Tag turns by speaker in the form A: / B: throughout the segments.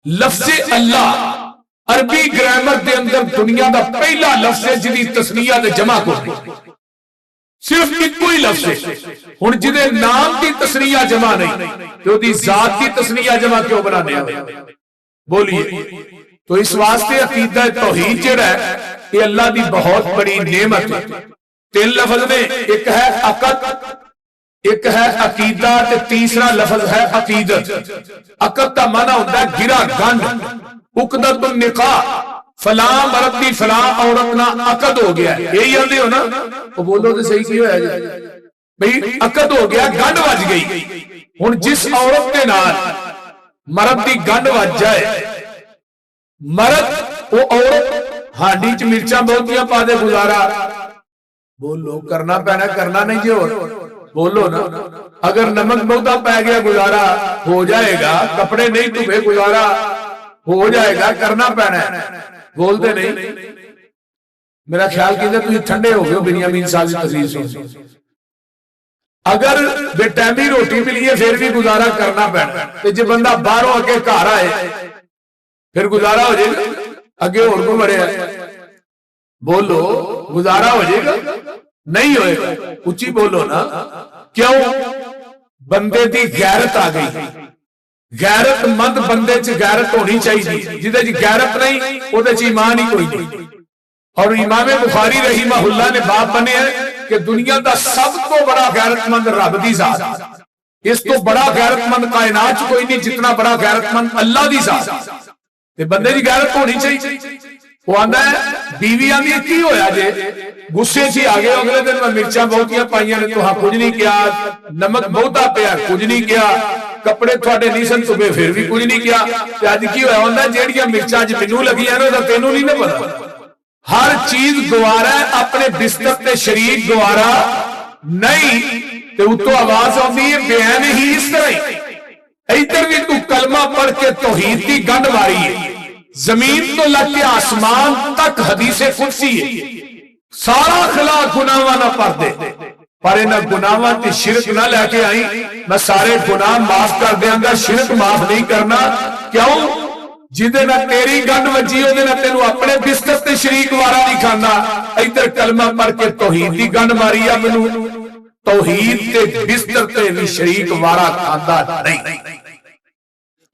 A: लफ्ज़े अल्लाह अरबी ग्रामर के अंदर दुनिया का पहला लफ्ज़ है जिहदी तस्नीया ते जमा को सिर्फ इको ही लफ्ज़ है। हुण जिहदे नाम की तस्नीया जमा नहीं ते उहदी जात की तस्नीया जमा क्यों बनाने आ? बोलिए। तो इस वास्ते अकीदा तौहीद जिहड़ा है ये अल्लाह की बहुत बड़ी नेमत है। तीन लफज ने, एक है अकद, एक है अकीदा ते तीसरा लफज है अकीदत। अकद का माना होता है गिरा गंढ, उकदतुन निकाह, फला मर्द दी फला औरत ना अकद हो गया। यही आंदे हो ना? वो बोलो तो सही की होया भाई, अकद हो गया, गंढ वज गई। हुण जिस औरत के नाल मर्द दी गंढ वज जाए, मर्द वो औरत हांडी च मिर्चा बहुतियां पा दे, गुजारा बोलो करना पैना, करना नहीं जो बोलो ना। अगर नमक बहुता पै गया, गुजारा हो जाएगा। कपड़े नहीं धुबे, गुजारा हो जाएगा, करना पैना है। बोलते नहीं। मेरा ख्याल कहते तुम ठंडे हो गए बिन्यामीन साहब की तकरीर सुन। अगर बेटैमी रोटी मिली है फिर भी गुजारा करना पैना, तो जो बंदा बाहरों आके घर आए फिर गुजारा हो जाएगा? अगे होर को बड़े बोलो, गुजारा हो जाएगा? नहीं होएगा। उच्ची बोलो ना। क्यों? बंदे की गैरत आ गई। गैरतमंद बंदे च गैरत होनी चाहिए। जिदे च गैरत नहीं उहदे च ईमान ही कोई नहीं। और इमाम बुखारी रहीमहुल्लाह ने बाप बने हैं कि दुनिया का सब तो बड़ा गैरतमंद रब दी जात, इस तो बड़ा गैरतमंद कायनात च कोई नहीं जितना बड़ा गैरतमंद अल्लाह दी जात। ते बंदे की गैरत होनी चाहिए। वो आंदा है बीवी आंदी की होया जे गुस्से च आ गए, अगले दिन मैं मिर्चा बहुतियां पाइयां ने, तुहां कुछ नहीं किया, नमक बहुता पिया, कुछ नहीं किया, कपड़े थोड़े नहीं सन धुबे, फिर भी कुछ नहीं किया। अज की होया आंदा जेड़ियां मिर्चा अज मैनू लगियां ने तेनू नहीं ना पता। हर चीज गवारा है, अपने बिस्तर ते शरीक गवारा नहीं। ते उत्तों आवाज आती है बयान ही इस तरह ही। इधर भी तू कलमा पढ़ के तौहीद की गंढ मारी है। जमीन तो लग के आसमान तक हदीसे कुर्सी है। सारा खिला गुनाह ना पढ़ दे, पर इन्हें गुनाहों की शिरक ना लैके आई। मैं सारे गुनाह माफ कर देंगा, शिरक माफ नहीं करना। क्यों? जिदे ना तेरी गंढ वजी ओदे ना तेनू अपने बिस्तर ते शरीक वारा नहीं खाना। इधर कलमा पढ़ के तौहीद की गंढ मारी आ, मैनू तौहीद के बिस्तर ते भी शरीक वारा खांदा नहीं।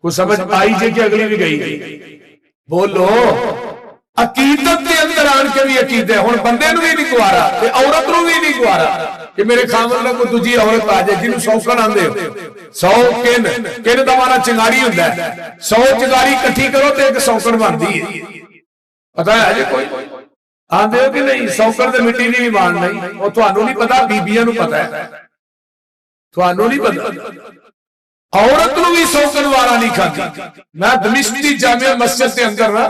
A: कुछ समझ आई जे कि अगली भी गई? बोलो। अकीदत के अंदर आन के भी अकीदे हुण बंदे नूं भी नहीं गवारा ते औरत नूं भी नहीं गवारा कि मेरे खामन नाल कोई दूजी औरत आ जाए जिन्होंने सौकन आंदे हो। 100 किन दा माना चिंगारी हुंदा है। 100 चिंगारी इकट्ठी करो तो एक सौकन बनदी है। पता है जे कोई आंदे हो कि नहीं? सौकन ते मिट्टी दी भी मान नहीं। वो तुहानू नहीं पता, बीबियां नूं पता है, तुहानू नहीं पता। औरत नूं भी सौकन वारा नहीं खाती। मैं दमिश्क दी जामिया मस्जिद के अंदर ना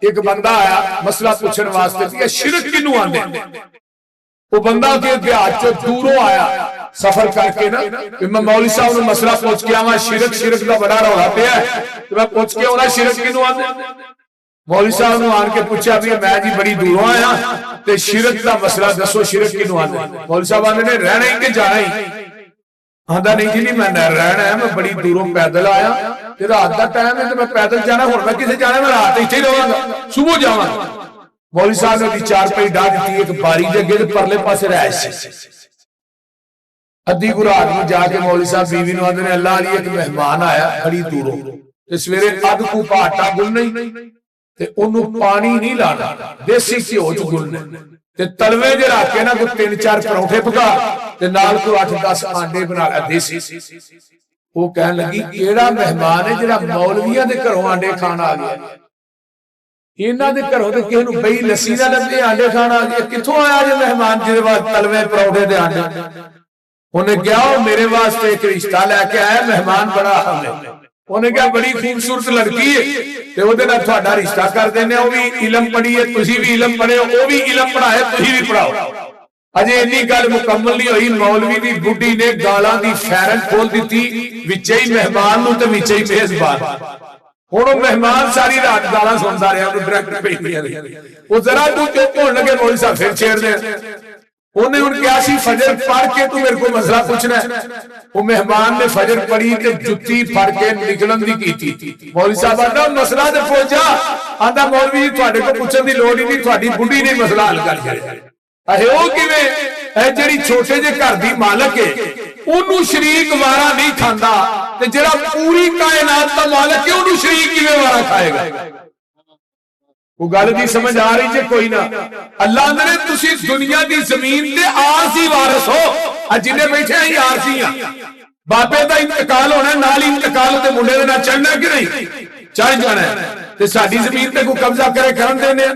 A: एक बंदा आया मसला पूछने वास्ते कि शिरक किनू आंदे। वो बंदा के हाथ चो दूरों आया सफर करके ना कि मैं मौलवी साहब ने मसला पूछ के आवा, शिरक का बड़ा रौला पिया है, तो मैं पूछ के आना शिरक किनू आंदे। मौलवी साहब ने आन के पूछा भी मैं जी बड़ी दूरों आया ते शिरक का मसला दसो, शिरक किनू आंदे। मौलवी साहब आंदे ने रहना ही कि जाना ही? आंदा नहीं जी नहीं, मैं रहना है, मैं बड़ी दूरों पैदल आया, रात का टाइम है तो मैं पैदल जाना, हुण मैं किसे जाना, मैं रात इत्थे ही रहांगा, सुबह जावांगा। मौलवी साहब ने चारपाई डाह दी, एक बारी दे अगे परले पासे रहायश सी। अद्धी को रात में जाके मौलवी साहब बीवी नूं आंदे ने अल्लाह अली एक मेहमान आया बड़ी दूरों ते सवेरे अध कूप आटा गुलना ही ते ओनू पानी नहीं लाना, देसी घिओ च गुलना ते तलवे जे रख के ना कोई 3-4 परौंठे पका ते नाल कोई 8-10 आंडे बना ला देसी। वो कहन लगी केड़ा मेहमान है जिहड़ा मौलवियां दे घरों आंडे खाण आ गया? इन्हां दे घरों ते किसे नूं बई लस्सी ना लभे, आंडे खाण आ गया। कित्थों आया जे मेहमान जिहदे वास्ते तलवे परौंठे ते आंडे? उन्हें कहा मेरे वास्ते एक रिश्ता लैके आया, मेहमान बड़ा अहम है। उन्हें कहा बड़ी खूबसूरत लड़की है ते ओहदे नाल तुहाडा रिश्ता कर देने, वो भी इलम पढ़ी है, तुसीं भी इलम पढ़े हो, वो भी इलम पढ़ाए, तुसीं भी पढ़ाओ। अजे इन्नी गल मुकम्मल नहीं हुई, मौलवी दी बुढ़ी ने गालां दी फैरन खोल दी, विचे ही मेहमान नूं ते विचे ही मेजबान। हुण मेहमान सारी रात गालां सुनदा रहा, डायरेक्ट भेजदियां रही। वो जरा तू चुप होण लगे मौलवी साहब फिर छेड़ दे ਉਹਨੇ ਹੁਣ ਕਿਹਾ ਸੀ ਫਜਰ ਪੜ ਕੇ ਤੂੰ ਮੇਰੇ ਕੋਲ ਮਸਲਾ ਪੁੱਛਣਾ ਹੈ। ਉਹ ਮਹਿਮਾਨ ਨੇ ਫਜਰ ਪੜੀ ਤੇ ਜੁੱਤੀ ਫੜ ਕੇ ਨਿਕਲਣ ਦੀ ਕੀਤੀ। ਮੌਲਵੀ ਸਾਹਿਬ ਆਂਦਾ ਮਸਲਾ ਤੇ ਪੁੱਛ ਆਂਦਾ ਮੌਲਵੀ ਜੀ ਤੁਹਾਡੇ ਕੋਲ ਪੁੱਛਣ ਦੀ ਲੋੜ ਹੀ ਨਹੀਂ, ਤੁਹਾਡੀ ਬੁੱਢੀ ਨੇ ਮਸਲਾ ਹੱਲ ਕਰ ਦਿੱਤਾ। ਅਹੇ ਉਹ ਕਿਵੇਂ? ਇਹ ਜਿਹੜੀ ਛੋਟੇ ਜਿਹੇ ਘਰ ਦੀ ਮਾਲਕ ਹੈ ਉਹਨੂੰ ਸ਼ਰੀਕ ਵਾਰਾ ਨਹੀਂ ਖਾਂਦਾ, ਤੇ ਜਿਹੜਾ ਪੂਰੀ ਕਾਇਨਾਤ ਦਾ ਮਾਲਕ ਹੈ ਉਹਨੂੰ ਸ਼ਰੀਕ ਕਿਵੇਂ ਵਾਰਾ ਖਾਏਗਾ? ਉਹ ਗੱਲ ਦੀ ਸਮਝ ਆ ਰਹੀ ਜੇ ਕੋਈ ਨਾ? ਅੱਲਾਹ ਨੇ ਤੁਸੀਂ ਦੁਨੀਆ ਦੀ ਜ਼ਮੀਨ ਤੇ ਆਰਜ਼ੀ ਵਾਰਿਸ ਹੋ। ਆ ਜਿੰਨੇ ਬੈਠੇ ਆਂ ਆਰਜ਼ੀ ਆ। ਬਾਬੇ ਦਾ ਇੰਤਕਾਲ ਹੋਣਾ, ਨਾਲ ਹੀ ਇੰਤਕਾਲ ਉਹਦੇ ਮੁੰਡੇ ਦੇ ਨਾਲ ਚੜਨਾ ਕਿ ਨਹੀਂ? ਚੜ ਜਾਣਾ। ਤੇ ਸਾਡੀ ਜ਼ਮੀਨ ਤੇ ਕੋਈ ਕਬਜ਼ਾ ਕਰੇ ਕਰਨ ਦੇਨੇ?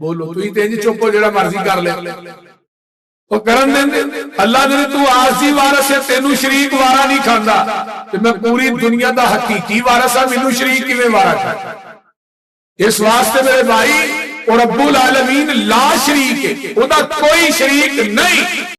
A: ਬੋਲੋ ਤੁਸੀਂ ਤੇ ਇੰਜ ਚੁੱਪ ਹੋ ਜਿਹੜਾ ਮਰਜ਼ੀ ਕਰ ਲੈ, ਉਹ ਕਰਨ ਦਿੰਦੇ? ਅੱਲਾਹ ਨੇ ਤੂੰ ਆਰਜ਼ੀ ਵਾਰਿਸ ਹੈ, ਤੈਨੂੰ ਸ਼ਰੀਕ ਵਾਰਾ ਨਹੀਂ ਖਾਂਦਾ, ਤੇ ਮੈਂ ਪੂਰੀ ਦੁਨੀਆ ਦਾ ਹਕੀਕੀ ਵਾਰਿਸ ਆ, ਮੈਨੂੰ ਸ਼ਰੀਕ ਕਿਵੇਂ ਵਾਰਾ ਖਾਂਦਾ? इस वास्ते मेरे भाई और रब्बुल आलमीन ला शरीक है, कोई शरीक नहीं।